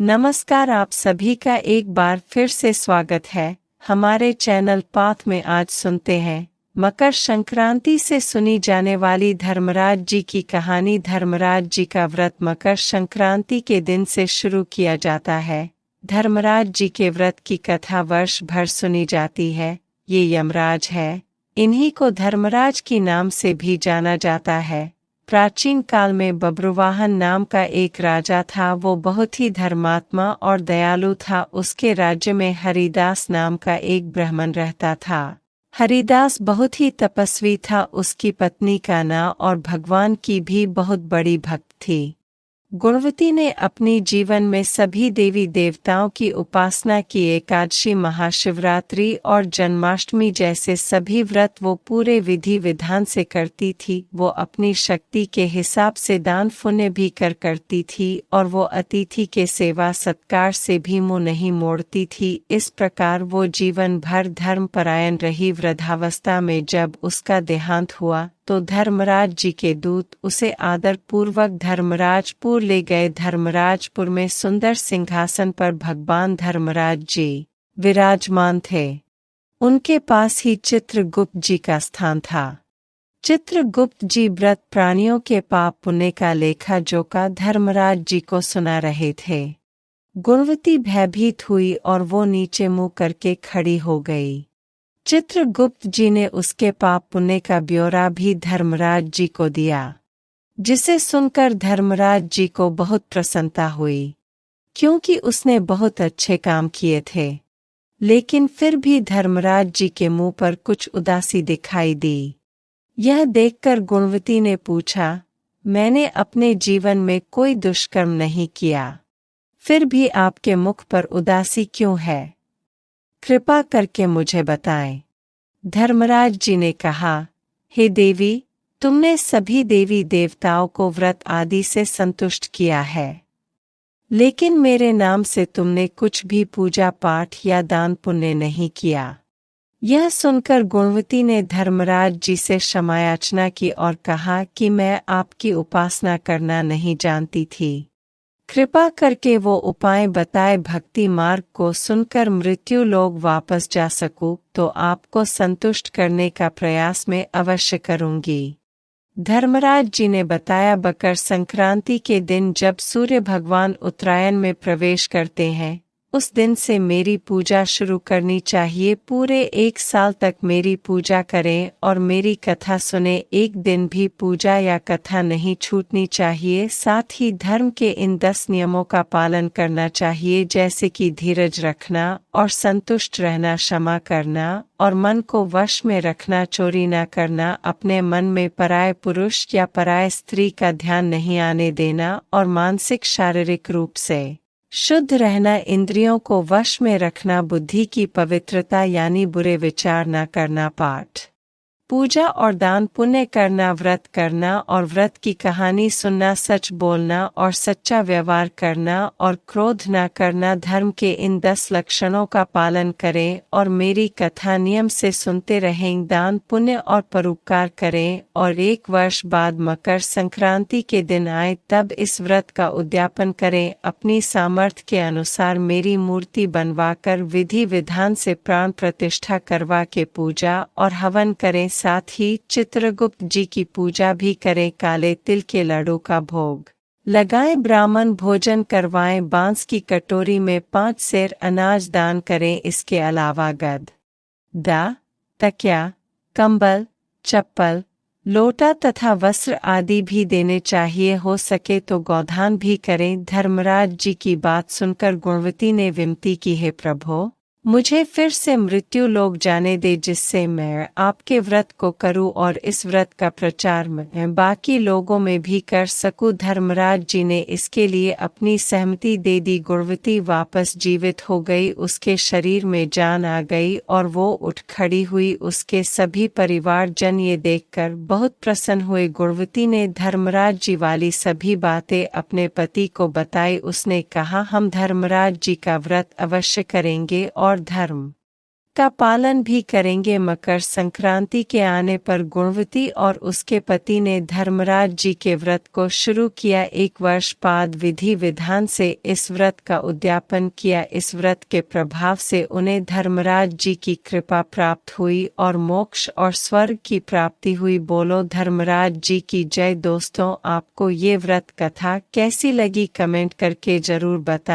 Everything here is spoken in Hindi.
नमस्कार, आप सभी का एक बार फिर से स्वागत है हमारे चैनल पाथ में। आज सुनते हैं मकर संक्रांति से सुनी जाने वाली धर्मराज जी की कहानी। धर्मराज जी का व्रत मकर संक्रांति के दिन से शुरू किया जाता है। धर्मराज जी के व्रत की कथा वर्ष भर सुनी जाती है। ये यमराज है, इन्हीं को धर्मराज की नाम से भी जाना जाता है। प्राचीन काल में बब्रुवाहन नाम का एक राजा था। वो बहुत ही धर्मात्मा और दयालु था। उसके राज्य में हरिदास नाम का एक ब्राह्मण रहता था। हरिदास बहुत ही तपस्वी था। उसकी पत्नी का नाम और भगवान की भी बहुत बड़ी भक्त थी। गुणवती ने अपनी जीवन में सभी देवी देवताओं की उपासना की। एकादशी, महाशिवरात्रि और जन्माष्टमी जैसे सभी व्रत वो पूरे विधि विधान से करती थी। वो अपनी शक्ति के हिसाब से दान पुण्य भी करती थी और वो अतिथि के सेवा सत्कार से भी मुंह नहीं मोड़ती थी। इस प्रकार वो जीवन भर धर्मपरायण रही। वृद्धावस्था में जब उसका देहांत हुआ तो धर्मराज जी के दूत उसे आदर पूर्वक धर्मराजपुर ले गए। धर्मराजपुर में सुंदर सिंहासन पर भगवान धर्मराज जी विराजमान थे। उनके पास ही चित्रगुप्त जी का स्थान था। चित्रगुप्त जी व्रत प्राणियों के पाप पुण्य का लेखा जोखा धर्मराज जी को सुना रहे थे। गुणवती भयभीत हुई और वो नीचे मुंह करके खड़ी हो गई। चित्रगुप्त जी ने उसके पाप पुण्य का ब्यौरा भी धर्मराज जी को दिया, जिसे सुनकर धर्मराज जी को बहुत प्रसन्नता हुई, क्योंकि उसने बहुत अच्छे काम किए थे। लेकिन फिर भी धर्मराज जी के मुंह पर कुछ उदासी दिखाई दी। यह देखकर गुणवती ने पूछा, मैंने अपने जीवन में कोई दुष्कर्म नहीं किया, फिर भी आपके मुख पर उदासी क्यों है? कृपा करके मुझे बताएं। धर्मराज जी ने कहा, हे देवी, तुमने सभी देवी देवताओं को व्रत आदि से संतुष्ट किया है, लेकिन मेरे नाम से तुमने कुछ भी पूजा पाठ या दान पुण्य नहीं किया। यह सुनकर गुणवती ने धर्मराज जी से क्षमा याचना की और कहा कि मैं आपकी उपासना करना नहीं जानती थी। कृपा करके वो उपाय बताए। भक्ति मार्ग को सुनकर मृत्यु लोक वापस जा सकूं तो आपको संतुष्ट करने का प्रयास मैं अवश्य करूंगी। धर्मराज जी ने बताया, मकर संक्रांति के दिन जब सूर्य भगवान उत्तरायण में प्रवेश करते हैं, उस दिन से मेरी पूजा शुरू करनी चाहिए। पूरे 1 साल तक मेरी पूजा करें और मेरी कथा सुने। एक दिन भी पूजा या कथा नहीं छूटनी चाहिए। साथ ही धर्म के इन 10 नियमों का पालन करना चाहिए, जैसे कि धीरज रखना और संतुष्ट रहना, क्षमा करना और मन को वश में रखना, चोरी न करना, अपने मन में पराये पुरुष या पराये स्त्री का ध्यान नहीं आने देना और मानसिक शारीरिक रूप से शुद्ध रहना, इंद्रियों को वश में रखना, बुद्धि की पवित्रता यानी बुरे विचार न करना, पाठ पूजा और दान पुण्य करना, व्रत करना और व्रत की कहानी सुनना, सच बोलना और सच्चा व्यवहार करना और क्रोध न करना। धर्म के इन 10 लक्षणों का पालन करें और मेरी कथा नियम से सुनते रहें। दान पुण्य और परोपकार करें और 1 वर्ष बाद मकर संक्रांति के दिन आए तब इस व्रत का उद्यापन करें। अपनी सामर्थ्य के अनुसार मेरी मूर्ति बनवाकर विधि विधान से प्राण प्रतिष्ठा करवा के पूजा और हवन करें। साथ ही चित्रगुप्त जी की पूजा भी करें। काले तिल के लड्डू का भोग लगाएं, ब्राह्मण भोजन करवाएं, बांस की कटोरी में 5 सेर अनाज दान करें। इसके अलावा गद्दा, तकिया, कंबल, चप्पल, लोटा तथा वस्त्र आदि भी देने चाहिए। हो सके तो गोदान भी करें। धर्मराज जी की बात सुनकर गुणवती ने विनती की, हे प्रभु, मुझे फिर से मृत्यु लोक जाने दे, जिससे मैं आपके व्रत को करूं और इस व्रत का प्रचार मैं बाकी लोगों में भी कर सकूं। धर्मराज जी ने इसके लिए अपनी सहमति दे दी। गुणवती वापस जीवित हो गई, उसके शरीर में जान आ गई और वो उठ खड़ी हुई। उसके सभी परिवारजन ये देखकर बहुत प्रसन्न हुए। गुणवती ने धर्मराज जी वाली सभी बातें अपने पति को बताई। उसने कहा, हम धर्मराज जी का व्रत अवश्य करेंगे और धर्म का पालन भी करेंगे। मकर संक्रांति के आने पर गुणवती और उसके पति ने धर्मराज जी के व्रत को शुरू किया। 1 वर्ष बाद विधि विधान से इस व्रत का उद्यापन किया। इस व्रत के प्रभाव से उन्हें धर्मराज जी की कृपा प्राप्त हुई और मोक्ष और स्वर्ग की प्राप्ति हुई। बोलो धर्मराज जी की जय। दोस्तों, आपको ये व्रत कथा कैसी लगी कमेंट करके जरूर बताएं।